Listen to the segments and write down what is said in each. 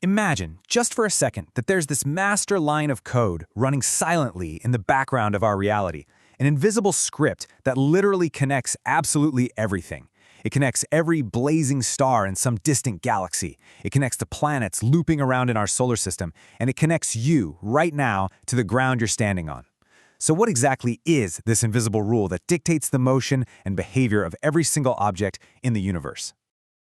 Imagine, just for a second, that there's this master line of code running silently in the background of our reality, an invisible script that literally connects absolutely everything. It connects every blazing star in some distant galaxy. It connects the planets looping around in our solar system, and it connects you, right now, to the ground you're standing on. So what exactly is this invisible rule that dictates the motion and behavior of every single object in the universe?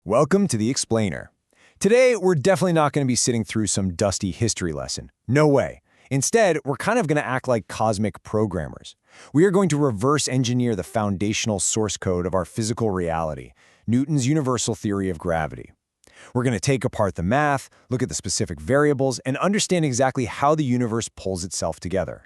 Welcome to The Explainer. Today, we're definitely not going to be sitting through some dusty history lesson. No way. Instead, we're kind of going to act like cosmic programmers. We are going to reverse engineer the foundational source code of our physical reality, Newton's universal theory of gravity. We're going to take apart the math, look at the specific variables, and understand exactly how the universe pulls itself together.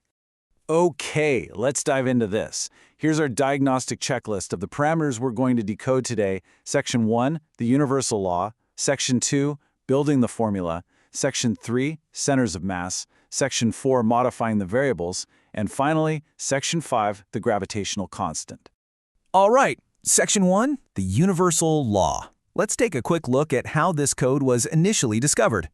Okay, let's dive into this. Here's our diagnostic checklist of the parameters we're going to decode today. Section 1, the universal law. Section 2, building the formula. Section 3, centers of mass. Section 4, modifying the variables. And finally, Section 5, the gravitational constant. All right, Section 1, the universal law. Let's take a quick look at how this code was initially discovered.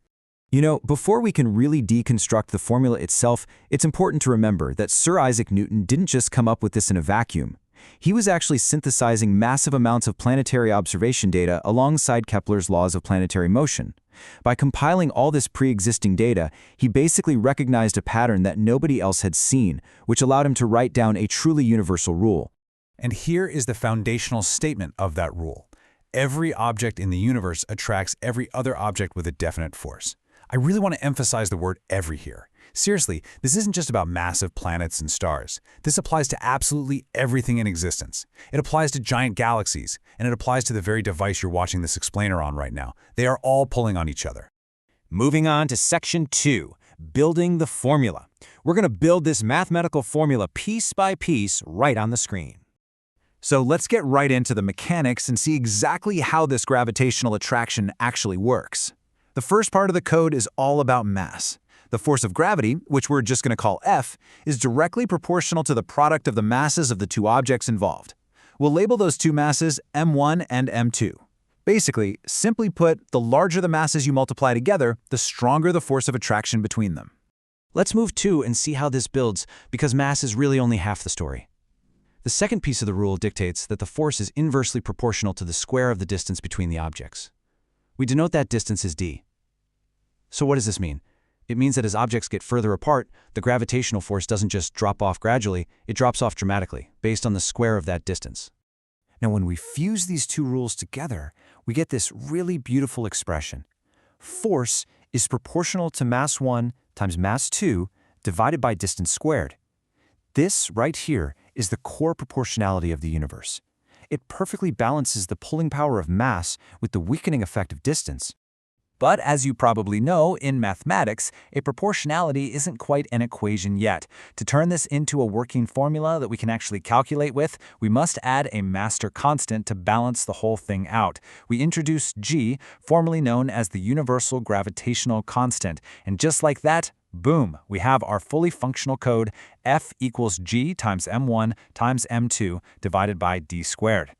You know, before we can really deconstruct the formula itself, it's important to remember that Sir Isaac Newton didn't just come up with this in a vacuum. He was actually synthesizing massive amounts of planetary observation data alongside Kepler's laws of planetary motion. By compiling all this pre-existing data, he basically recognized a pattern that nobody else had seen, which allowed him to write down a truly universal rule. And here is the foundational statement of that rule. Every object in the universe attracts every other object with a definite force. I really want to emphasize the word every here. Seriously, this isn't just about massive planets and stars. This applies to absolutely everything in existence. It applies to giant galaxies, and it applies to the very device you're watching this explainer on right now. They are all pulling on each other. Moving on to Section 2, building the formula. We're going to build this mathematical formula piece by piece right on the screen. So let's get right into the mechanics and see exactly how this gravitational attraction actually works. The first part of the code is all about mass. The force of gravity, which we're just going to call F, is directly proportional to the product of the masses of the two objects involved. We'll label those two masses m1 and m2. Basically, simply put, the larger the masses you multiply together, the stronger the force of attraction between them. Let's move to and see how this builds, because mass is really only half the story. The second piece of the rule dictates that the force is inversely proportional to the square of the distance between the objects. We denote that distance as d. So what does this mean? It means that as objects get further apart, the gravitational force doesn't just drop off gradually, it drops off dramatically, based on the square of that distance. Now, when we fuse these two rules together, we get this really beautiful expression. Force is proportional to mass 1 times mass 2 divided by distance squared. This right here is the core proportionality of the universe. It perfectly balances the pulling power of mass with the weakening effect of distance. But as you probably know, in mathematics, a proportionality isn't quite an equation yet. To turn this into a working formula that we can actually calculate with, we must add a master constant to balance the whole thing out. We introduce g, formerly known as the universal gravitational constant. And just like that, boom, we have our fully functional code F equals g times m1 times m2 divided by d squared.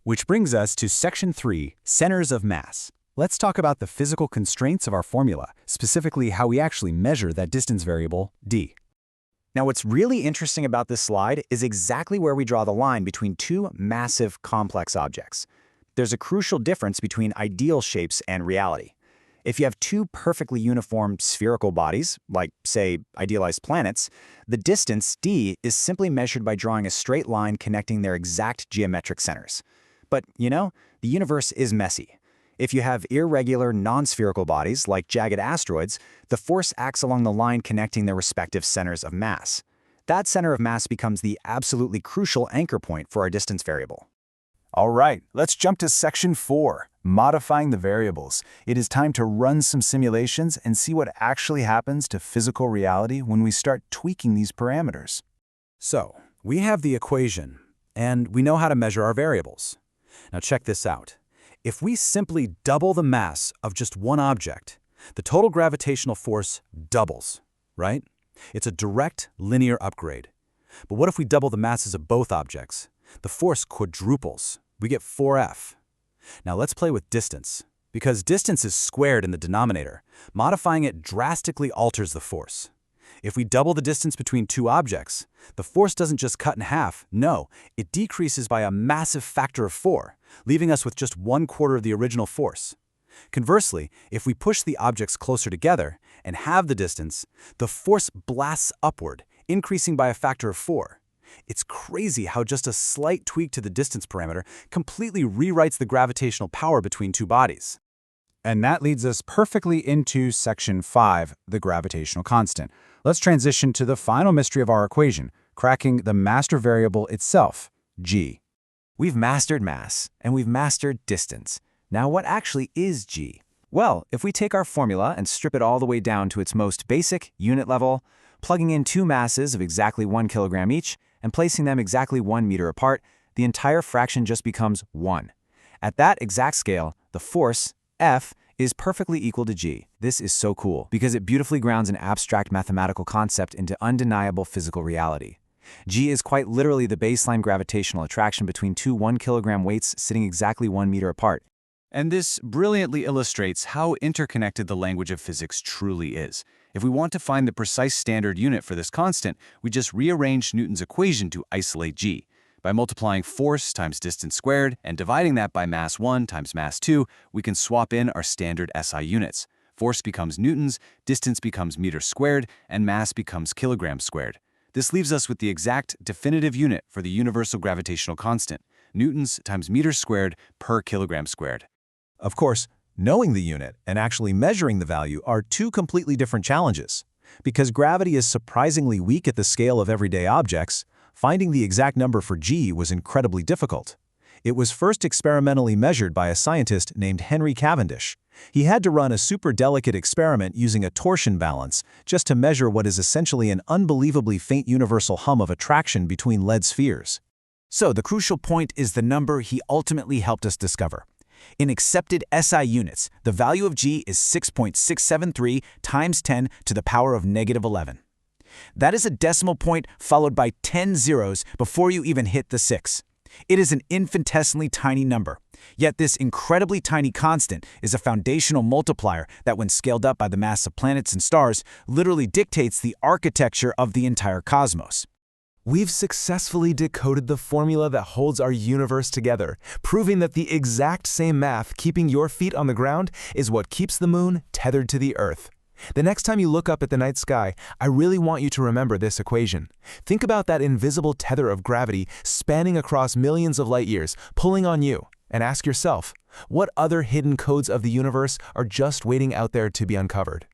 Which brings us to Section 3, centers of mass. Let's talk about the physical constraints of our formula, specifically how we actually measure that distance variable, d. Now, what's really interesting about this slide is exactly where we draw the line between two massive complex objects. There's a crucial difference between ideal shapes and reality. If you have two perfectly uniform spherical bodies, like, say, idealized planets, the distance, d, is simply measured by drawing a straight line connecting their exact geometric centers. But, you know, the universe is messy. If you have irregular, non-spherical bodies, like jagged asteroids, the force acts along the line connecting their respective centers of mass. That center of mass becomes the absolutely crucial anchor point for our distance variable. All right, let's jump to Section 4, modifying the variables. It is time to run some simulations and see what actually happens to physical reality when we start tweaking these parameters. So, we have the equation, and we know how to measure our variables. Now check this out. If we simply double the mass of just one object, the total gravitational force doubles, right? It's a direct linear upgrade. But what if we double the masses of both objects? The force quadruples. We get 4F. Now let's play with distance. because distance is squared in the denominator. Modifying it drastically alters the force. If we double the distance between two objects, the force doesn't just cut in half, no, it decreases by a massive factor of 4, leaving us with just 1/4 of the original force. Conversely, if we push the objects closer together and halve the distance, the force blasts upward, increasing by a factor of 4. It's crazy how just a slight tweak to the distance parameter completely rewrites the gravitational power between two bodies. And that leads us perfectly into Section 5, the gravitational constant. Let's transition to the final mystery of our equation, cracking the master variable itself, g. We've mastered mass, and we've mastered distance. Now what actually is g? Well, if we take our formula and strip it all the way down to its most basic unit level, plugging in two masses of exactly 1 kilogram each and placing them exactly 1 meter apart, the entire fraction just becomes 1. At that exact scale, the force, F, is perfectly equal to g. This is so cool because it beautifully grounds an abstract mathematical concept into undeniable physical reality. G is quite literally the baseline gravitational attraction between two 1 kilogram weights sitting exactly 1 meter apart. And this brilliantly illustrates how interconnected the language of physics truly is. If we want to find the precise standard unit for this constant, we just rearrange Newton's equation to isolate g. By multiplying force times distance squared and dividing that by mass 1 times mass 2, we can swap in our standard SI units. Force becomes newtons, distance becomes meters squared, and mass becomes kilograms squared. This leaves us with the exact definitive unit for the universal gravitational constant, newtons times meters squared per kilogram squared. Of course, knowing the unit and actually measuring the value are two completely different challenges. Because gravity is surprisingly weak at the scale of everyday objects, finding the exact number for g was incredibly difficult. It was first experimentally measured by a scientist named Henry Cavendish. He had to run a super delicate experiment using a torsion balance just to measure what is essentially an unbelievably faint universal hum of attraction between lead spheres. So the crucial point is the number he ultimately helped us discover. In accepted SI units, the value of g is 6.673 times 10 to the power of -11. That is a decimal point followed by 10 zeros before you even hit the 6. It is an infinitesimally tiny number. Yet this incredibly tiny constant is a foundational multiplier that, when scaled up by the mass of planets and stars, literally dictates the architecture of the entire cosmos. We've successfully decoded the formula that holds our universe together, proving that the exact same math keeping your feet on the ground is what keeps the moon tethered to the Earth. The next time you look up at the night sky, I really want you to remember this equation. Think about that invisible tether of gravity spanning across millions of light years, pulling on you, and ask yourself, what other hidden codes of the universe are just waiting out there to be uncovered?